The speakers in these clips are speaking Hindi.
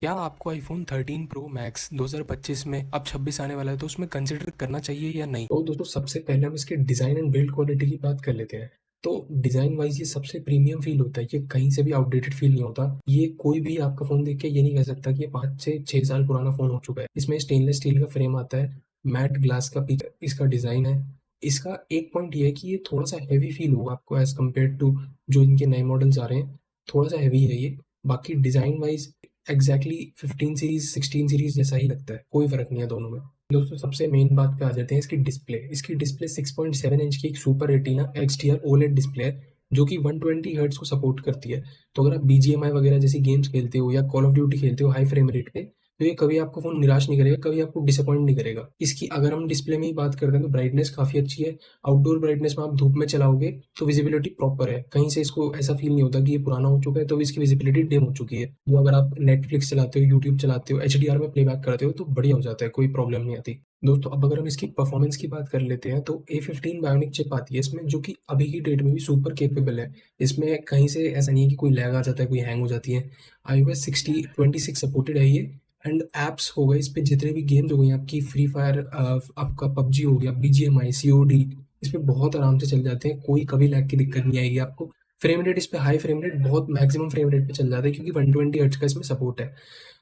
क्या आपको आईफोन 13 प्रो मैक्स 2025 में अब 26 आने वाला है तो उसमें कंसिडर करना चाहिए या नहीं? तो दोस्तों सबसे पहले हम इसके डिज़ाइन एंड बिल्ड क्वालिटी की बात कर लेते हैं। तो डिज़ाइन वाइज ये सबसे प्रीमियम फील होता है, ये कहीं से भी आउटडेटेड फील नहीं होता। ये कोई भी आपका फ़ोन देख के ये नहीं कह सकता कि ये 5 से 6 साल पुराना फ़ोन हो चुका है। इसमें स्टेनलेस स्टील का फ्रेम आता है, मैट ग्लास का पीछे इसका डिज़ाइन है। इसका एक पॉइंट ये है कि ये थोड़ा-सा हेवी फील होगा आपको एज़ कम्पेयर्ड टू जो इनके नए मॉडल्स आ रहे हैं, थोड़ा-सा हेवी है ये। बाकी design wise exactly 15 series 16 series जैसा ही लगता है, कोई फर्क नहीं है दोनों में। दोस्तों सबसे मेन बात पे आ जाते हैं इसकी डिस्प्ले 6.7 इंच की एक super retina XDR OLED display है जो कि 120 हर्ट्ज को सपोर्ट करती है। तो अगर आप बीजीएमआई वगैरह जैसी गेम्स खेलते हो या कॉल ऑफ ड्यूटी खेलते हो हाई फ्रेम रेट पे, तो ये कभी आपको फोन निराश नहीं करेगा, कभी आपको डिसअपॉइंट नहीं करेगा। इसकी अगर हम डिस्प्ले में ही बात करते हैं तो ब्राइटनेस काफी अच्छी है। आउटडोर ब्राइटनेस में आप धूप में चलाओगे तो विजिबिलिटी प्रॉपर है, कहीं से इसको ऐसा फील नहीं होता कि ये पुराना हो चुका है तो इसकी विजिबिलिटी डिम हो चुकी है। तो अगर आप नेटफ्लिक्स चलाते हो, यूट्यूब चलाते हो, एचडीआर में प्लेबैक करते हो तो बढ़िया हो जाता है, कोई प्रॉब्लम नहीं आती। दोस्तों अब अगर हम इसकी परफॉर्मेंस की बात कर लेते हैं तो A15 बायोनिक चिप आती है इसमें, जो कि अभी की डेट में भी सुपर केपेबल है। इसमें कहीं से ऐसा नहीं है कि कोई लैग आ जाता है, कोई हैंग हो जाती है। iOS 60 26 सपोर्टेड है ये। एंड ऐप्स हो गए इस पे, जितने भी गेम्स हो गई आपकी फ्री फायर, आपका पबजी हो गया, बीजीएमआई, सीओडी, इस पे बहुत आराम से चल जाते हैं, कोई कभी लैग की दिक्कत नहीं आएगी आपको। फ्रेम रेट इस पे हाई फ्रेम रेट, बहुत मैक्सिमम फ्रेम रेट पे चल जाता है क्योंकि 120 हर्ट्ज का इसमें सपोर्ट है।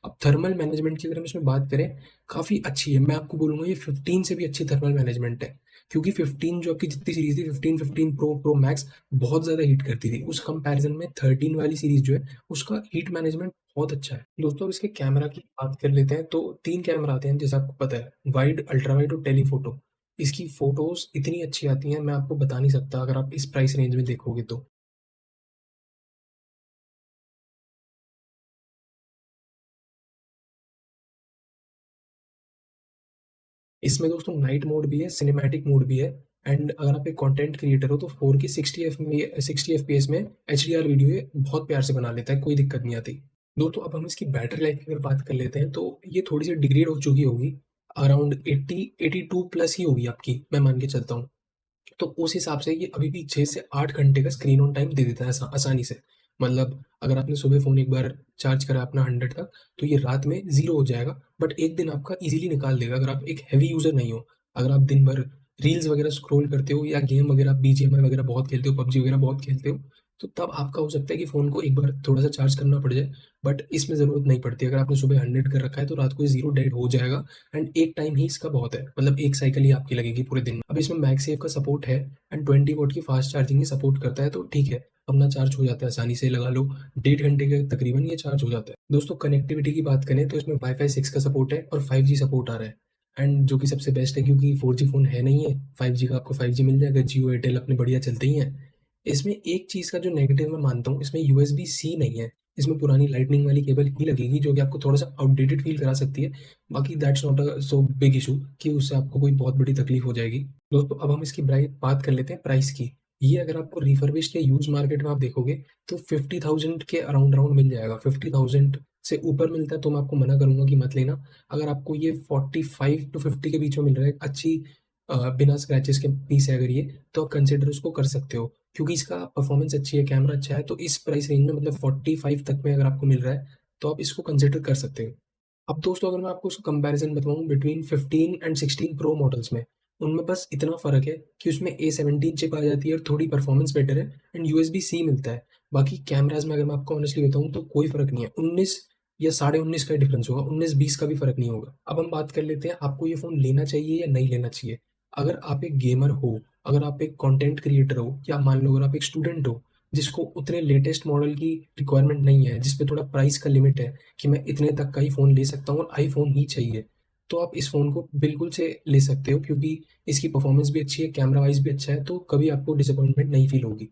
अब थर्मल मैनेजमेंट की अगर हम इसमें बात करें, काफ़ी अच्छी है। मैं आपको बोलूँगा ये 15 से भी अच्छी थर्मल मैनेजमेंट है, क्योंकि 15 जो आपकी जितनी सीरीज थी, 15, 15 प्रो, प्रो मैक्स बहुत ज़्यादा हीट करती थी। उस कंपैरिजन में 13 वाली सीरीज जो है उसका हीट मैनेजमेंट बहुत अच्छा है। दोस्तों अब इसके कैमरा की बात कर लेते हैं तो 3 कैमरा आते हैं जैसा आपको पता है, वाइड, अल्ट्रा वाइड और टेलीफोटो। इसकी फोटोज़ इतनी अच्छी आती हैं, मैं आपको बता नहीं सकता अगर आप इस प्राइस रेंज में देखोगे तो। इसमें दोस्तों नाइट मोड भी है, सिनेमैटिक मोड भी है। एंड अगर आप एक कंटेंट क्रिएटर हो तो 4K 60 एफपीएस में एचडीआर वीडियो ये बहुत प्यार से बना लेता है, कोई दिक्कत नहीं आती। दोस्तों अब हम इसकी बैटरी लाइफ की अगर बात कर लेते हैं तो ये थोड़ी सी डिग्रेड हो चुकी होगी, अराउंड 82 प्लस ही होगी आपकी, मैं मान के चलता हूँ। तो उस हिसाब से ये अभी भी 6 से 8 घंटे का स्क्रीन ऑन टाइम दे देता है आसानी से। मतलब अगर आपने सुबह फ़ोन एक बार चार्ज करा अपना 100 तक, तो ये रात में 0 हो जाएगा, बट एक दिन आपका ईज़िली निकाल देगा अगर आप एक हेवी यूज़र नहीं हो। अगर आप दिन भर रील्स वगैरह स्क्रॉल करते हो या गेम वगैरह बीजीएमआई वगैरह बहुत खेलते हो, पबजी वगैरह बहुत खेलते हो, तो तब आपका हो सकता है कि फ़ोन को एक बार थोड़ा-सा चार्ज करना पड़ जाए, बट इसमें ज़रूरत नहीं पड़ती। अगर आपने सुबह 100 कर रखा है, तो रात को ये 0 डेड हो जाएगा। एंड एक टाइम ही इसका बहुत है, मतलब एक साइकिल ही आपकी लगेगी पूरे दिन में। अब इसमें मैगसेफ का सपोर्ट है एंड 20 वॉट की फास्ट चार्जिंग ही सपोर्ट करता है, तो ठीक है, अपना चार्ज हो जाता है आसानी से, लगा लो 1.5 घंटे के तकरीबन ये चार्ज हो जाता है। दोस्तों कनेक्टिविटी की बात करें तो इसमें वाईफाई 6 का सपोर्ट है और 5G सपोर्ट आ रहा है। एंड जो कि सबसे बेस्ट है क्योंकि 4G फ़ोन है नहीं है, 5G का आपको 5G मिल जाएगा, जियो एयरटेल अपने बढ़िया चलते ही हैं। इसमें एक चीज़ का जो नेगेटिव मैं मानता हूँ, इसमें यूएसबी सी नहीं है। इसमें पुरानी लाइटनिंग वाली केबल ही लगेगी जो कि आपको थोड़ा-सा आउटडेटेड फ़ील करा सकती है। बाकी that's not a so big issue कि उससे आपको कोई बहुत बड़ी तकलीफ हो जाएगी। दोस्तों अब हम इसकी बात कर लेते हैं प्राइस की। ये अगर आपको रिफर्बिश्ड या यूज़ मार्केट में आप देखोगे तो 50,000 के अराउंड अराउंड मिल जाएगा। 50,000 से ऊपर मिलता है तो मैं आपको मना करूँगा कि मत लेना। अगर आपको ये 45 टू 50 के बीच में मिल रहा है, अच्छी बिना स्क्रैचेस के पीस है अगर ये, तो आप कंसिडर उसको कर सकते हो। क्योंकि इसका परफॉर्मेंस अच्छी है, कैमरा अच्छा है, तो इस प्राइस रेंज में मतलब 45 तक में अगर आपको मिल रहा है, तो आप इसको कंसिडर कर सकते हो। अब दोस्तों अगर मैं आपको उसका कंपैरिज़न बताऊँ बिटवीन 15 एंड 16 प्रो मॉडल्स में, उनमें बस इतना फ़र्क है कि उसमें A17 चिप आ जाती है और थोड़ी परफॉर्मेंस बेटर है एंड यूएसबी-सी मिलता है। बाकी कैमराज़ में अगर मैं आपको ऑनेस्टली बताऊँ तो कोई फ़र्क नहीं है, 19 या साढ़े 19 का डिफरेंस होगा, 19-20 का भी फ़र्क नहीं होगा। अब हम बात कर लेते हैं आपको ये फ़ोन लेना चाहिए या नहीं लेना चाहिए। अगर आप एक गेमर हो, अगर आप एक कंटेंट क्रिएटर हो, या मान लो अगर आप एक स्टूडेंट हो, जिसको उतने लेटेस्ट मॉडल की रिक्वायरमेंट नहीं है, जिस पे थोड़ा प्राइस का लिमिट है कि मैं इतने तक का ही फ़ोन ले सकता हूँ और आईफ़ोन ही चाहिए, तो आप इस फ़ोन को बिल्कुल से ले सकते हो क्योंकि इसकी परफ़ॉर्मेंस भी अच्छी है, कैमरा वाइज़ भी अच्छा है, तो कभी आपको डिसअपॉइंटमेंट नहीं फ़ील होगी।